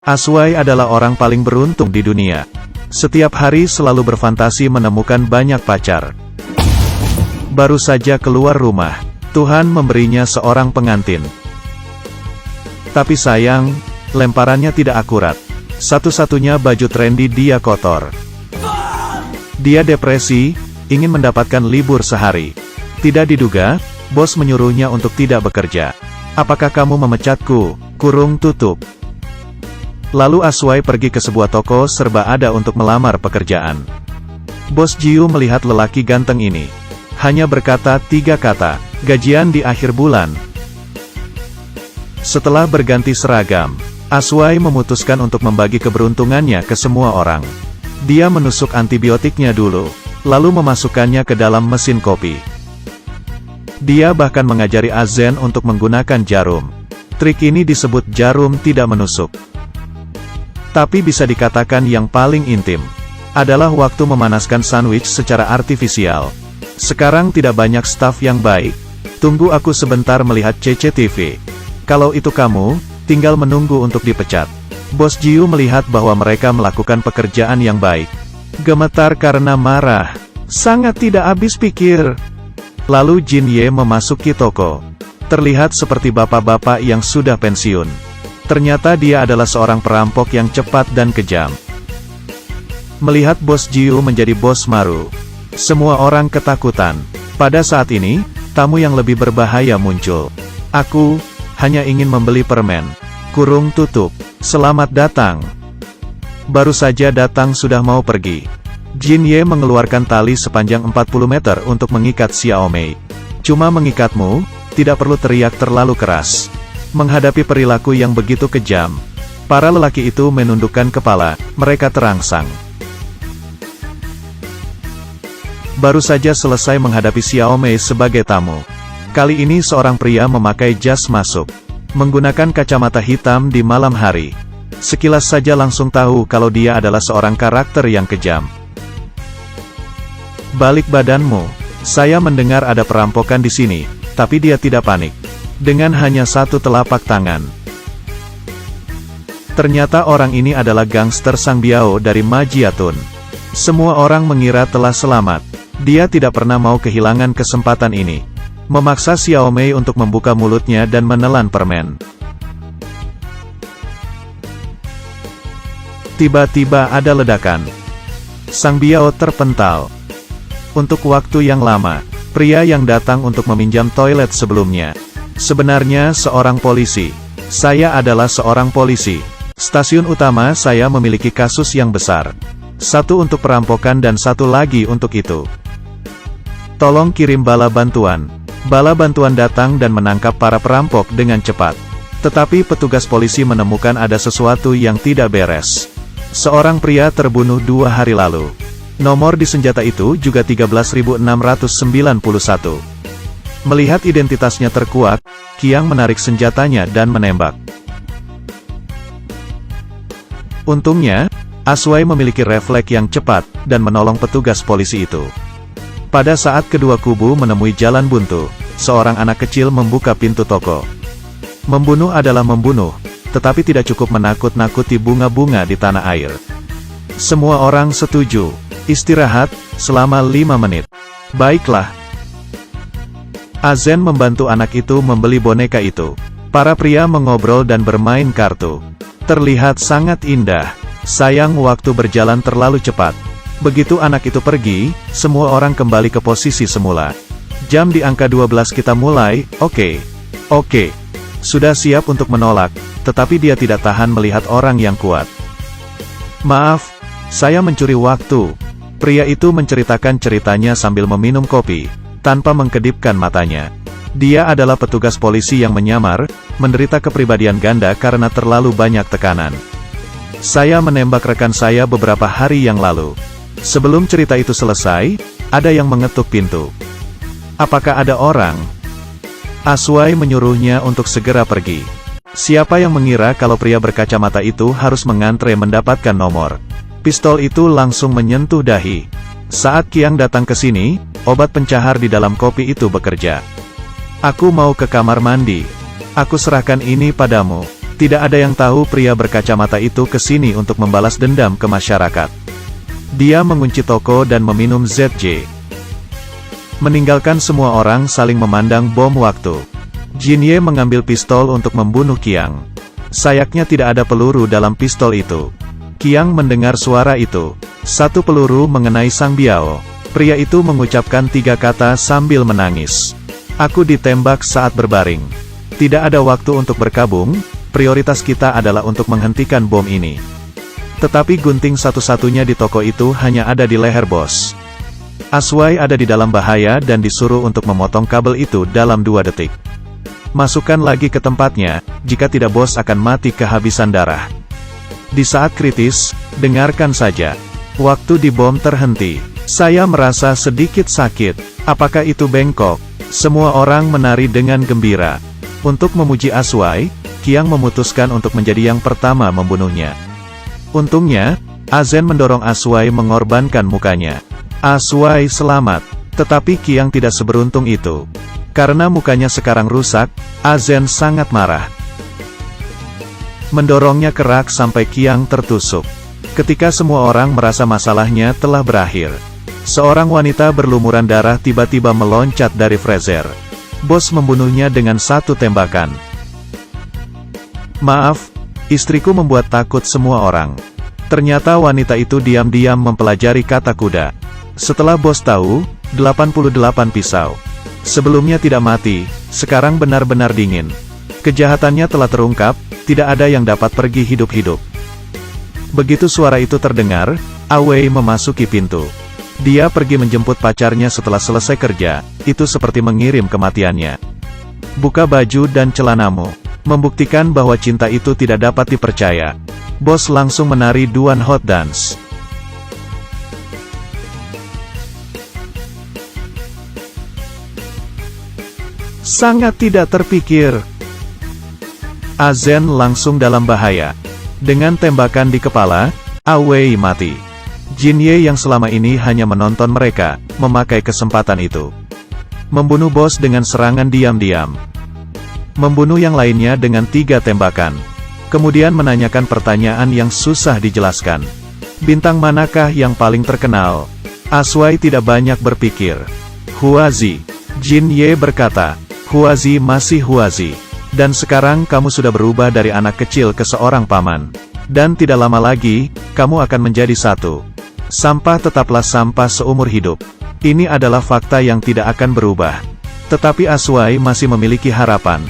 Aswai adalah orang paling beruntung di dunia. Setiap hari selalu berfantasi menemukan banyak pacar. Baru saja keluar rumah, Tuhan memberinya seorang pengantin. Tapi sayang, lemparannya tidak akurat. Satu-satunya baju trendy dia kotor. Dia depresi, ingin mendapatkan libur sehari. Tidak diduga, bos menyuruhnya untuk tidak bekerja. Apakah kamu memecatku? Kurung tutup. Lalu Aswai pergi ke sebuah toko serba ada untuk melamar pekerjaan. Bos Jiu melihat lelaki ganteng ini. Hanya berkata 3 kata, gajian di akhir bulan. Setelah berganti seragam, Aswai memutuskan untuk membagi keberuntungannya ke semua orang. Dia menusuk antibiotiknya dulu, lalu memasukkannya ke dalam mesin kopi. Dia bahkan mengajari Azen untuk menggunakan jarum. Trik ini disebut jarum tidak menusuk. Tapi bisa dikatakan yang paling intim adalah waktu memanaskan sandwich secara artifisial. Sekarang tidak banyak staf yang baik. Tunggu aku sebentar melihat CCTV. Kalau itu kamu, tinggal menunggu untuk dipecat. Bos Jiu melihat bahwa mereka melakukan pekerjaan yang baik. Gemetar karena marah. Sangat tidak habis pikir. Lalu Jin Ye memasuki toko. Terlihat seperti bapak-bapak yang sudah pensiun. Ternyata dia adalah seorang perampok yang cepat dan kejam. Melihat bos Jiu menjadi bos Maru, semua orang ketakutan. Pada saat ini, tamu yang lebih berbahaya muncul. Aku hanya ingin membeli permen. Kurung tutup. Selamat datang. Baru saja datang sudah mau pergi. Jin Ye mengeluarkan tali sepanjang 40 meter untuk mengikat Xiaomei. Cuma mengikatmu, tidak perlu teriak terlalu keras. Menghadapi perilaku yang begitu kejam, para lelaki itu menundukkan kepala, mereka terangsang. Baru saja selesai menghadapi Xiaomei sebagai tamu. Kali ini seorang pria memakai jas masuk, menggunakan kacamata hitam di malam hari. Sekilas saja langsung tahu kalau dia adalah seorang karakter yang kejam. Balik badanmu. Saya mendengar ada perampokan di sini, tapi dia tidak panik. Dengan hanya satu telapak tangan. Ternyata orang ini adalah gangster Sang Biao dari Majiatun. Semua orang mengira telah selamat. Dia tidak pernah mau kehilangan kesempatan ini. Memaksa Xiaomei untuk membuka mulutnya dan menelan permen. Tiba-tiba ada ledakan. Sang Biao terpental. Untuk waktu yang lama, pria yang datang untuk meminjam toilet sebelumnya sebenarnya seorang polisi. Saya adalah seorang polisi. Stasiun utama saya memiliki kasus yang besar. Satu untuk perampokan dan satu lagi untuk itu. Tolong kirim bala bantuan. Bala bantuan datang dan menangkap para perampok dengan cepat. Tetapi petugas polisi menemukan ada sesuatu yang tidak beres. Seorang pria terbunuh 2 hari lalu. Nomor di senjata itu juga 13.691. Melihat identitasnya terkuak, Qiang menarik senjatanya dan menembak. Untungnya, Aswai memiliki refleks yang cepat, dan menolong petugas polisi itu. Pada saat kedua kubu menemui jalan buntu, seorang anak kecil membuka pintu toko. Membunuh adalah membunuh, tetapi tidak cukup menakut-nakuti bunga-bunga di tanah air. Semua orang setuju. Istirahat, selama 5 menit. Baiklah. Azen membantu anak itu membeli boneka itu. Para pria mengobrol dan bermain kartu. Terlihat sangat indah. Sayang waktu berjalan terlalu cepat. Begitu anak itu pergi, semua orang kembali ke posisi semula. Jam di angka 12 kita mulai, oke. Sudah siap untuk menolak, tetapi dia tidak tahan melihat orang yang kuat. Maaf, saya mencuri waktu. Pria itu menceritakan ceritanya sambil meminum kopi, tanpa mengkedipkan matanya. Dia adalah petugas polisi yang menyamar, menderita kepribadian ganda karena terlalu banyak tekanan. Saya menembak rekan saya beberapa hari yang lalu. Sebelum cerita itu selesai, ada yang mengetuk pintu. Apakah ada orang? Aswai menyuruhnya untuk segera pergi. Siapa yang mengira kalau pria berkacamata itu harus mengantre mendapatkan nomor? Pistol itu langsung menyentuh dahi. Saat Qiang datang ke sini, obat pencahar di dalam kopi itu bekerja. Aku mau ke kamar mandi. Aku serahkan ini padamu. Tidak ada yang tahu pria berkacamata itu ke sini untuk membalas dendam ke masyarakat. Dia mengunci toko dan meminum ZJ. Meninggalkan semua orang saling memandang bom waktu. Jin Ye mengambil pistol untuk membunuh Qiang. Sayaknya tidak ada peluru dalam pistol itu. Qiang mendengar suara itu. Satu peluru mengenai Sang Biao. Pria itu mengucapkan 3 kata sambil menangis. Aku ditembak saat berbaring. Tidak ada waktu untuk berkabung, prioritas kita adalah untuk menghentikan bom ini. Tetapi gunting satu-satunya di toko itu hanya ada di leher bos. Aswai ada di dalam bahaya dan disuruh untuk memotong kabel itu dalam 2 detik. Masukkan lagi ke tempatnya, jika tidak bos akan mati kehabisan darah. Di saat kritis, dengarkan saja. Waktu di bom terhenti. Saya merasa sedikit sakit. Apakah itu bengkok? Semua orang menari dengan gembira. Untuk memuji Aswai, Qiang memutuskan untuk menjadi yang pertama membunuhnya. Untungnya, Azen mendorong Aswai mengorbankan mukanya. Aswai selamat. Tetapi Qiang tidak seberuntung itu. Karena mukanya sekarang rusak, Azen sangat marah. Mendorongnya kerak sampai Qiang tertusuk. Ketika semua orang merasa masalahnya telah berakhir, seorang wanita berlumuran darah tiba-tiba meloncat dari freezer. Bos membunuhnya dengan 1 tembakan. Maaf, istriku membuat takut semua orang. Ternyata wanita itu diam-diam mempelajari kata kuda. Setelah bos tahu, 88 pisau. Sebelumnya tidak mati, sekarang benar-benar dingin. Kejahatannya telah terungkap, tidak ada yang dapat pergi hidup-hidup. Begitu suara itu terdengar, Awei memasuki pintu. Dia pergi menjemput pacarnya setelah selesai kerja, itu seperti mengirim kematiannya. Buka baju dan celanamu. Membuktikan bahwa cinta itu tidak dapat dipercaya. Bos langsung menari Duan Hot Dance. Sangat tidak terpikir. Azen langsung dalam bahaya. Dengan tembakan di kepala, Awei mati. Jin Ye yang selama ini hanya menonton mereka, memakai kesempatan itu. Membunuh bos dengan serangan diam-diam. Membunuh yang lainnya dengan 3 tembakan. Kemudian menanyakan pertanyaan yang susah dijelaskan. Bintang manakah yang paling terkenal? Aswai tidak banyak berpikir. Huazi. Jin Ye berkata, Huazi masih Huazi. Dan sekarang kamu sudah berubah dari anak kecil ke seorang paman. Dan tidak lama lagi, kamu akan menjadi satu. Sampah tetaplah sampah seumur hidup. Ini adalah fakta yang tidak akan berubah. Tetapi Aswai masih memiliki harapan.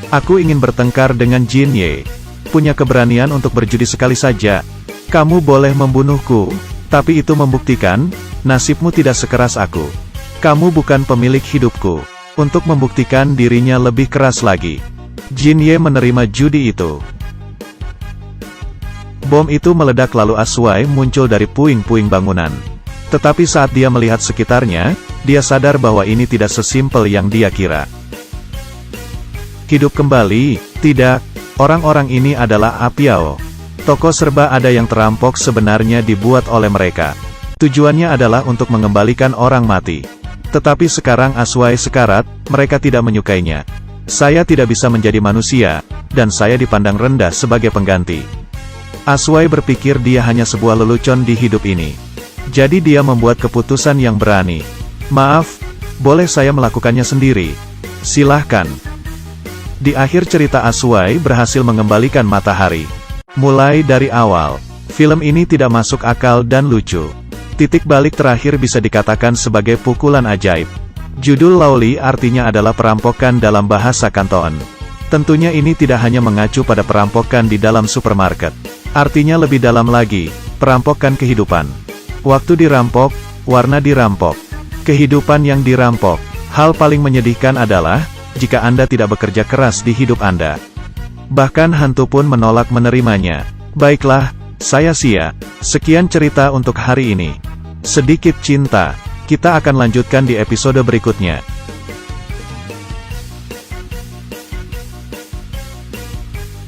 Aku ingin bertengkar dengan Jin Ye. Punya keberanian untuk berjudi sekali saja. Kamu boleh membunuhku, tapi itu membuktikan, nasibmu tidak sekeras aku. Kamu bukan pemilik hidupku. Untuk membuktikan dirinya lebih keras lagi. Jin Ye menerima judi itu. Bom itu meledak lalu Aswai muncul dari puing-puing bangunan. Tetapi saat dia melihat sekitarnya, dia sadar bahwa ini tidak sesimpel yang dia kira. Hidup kembali, tidak, orang-orang ini adalah Apiao. Toko serba ada yang terampok sebenarnya dibuat oleh mereka. Tujuannya adalah untuk mengembalikan orang mati. Tetapi sekarang Aswai sekarat, mereka tidak menyukainya. Saya tidak bisa menjadi manusia, dan saya dipandang rendah sebagai pengganti. Aswai berpikir dia hanya sebuah lelucon di hidup ini. Jadi dia membuat keputusan yang berani. Maaf, boleh saya melakukannya sendiri? Silahkan. Di akhir cerita Aswai berhasil mengembalikan matahari. Mulai dari awal, film ini tidak masuk akal dan lucu. Titik balik terakhir bisa dikatakan sebagai pukulan ajaib. Judul Laoli artinya adalah perampokan dalam bahasa Kanton. Tentunya ini tidak hanya mengacu pada perampokan di dalam supermarket. Artinya lebih dalam lagi, perampokan kehidupan. Waktu dirampok, warna dirampok, kehidupan yang dirampok. Hal paling menyedihkan adalah, jika Anda tidak bekerja keras di hidup Anda. Bahkan hantu pun menolak menerimanya. Baiklah, saya Sia. Sekian cerita untuk hari ini. Sedikit cinta. Kita akan lanjutkan di episode berikutnya.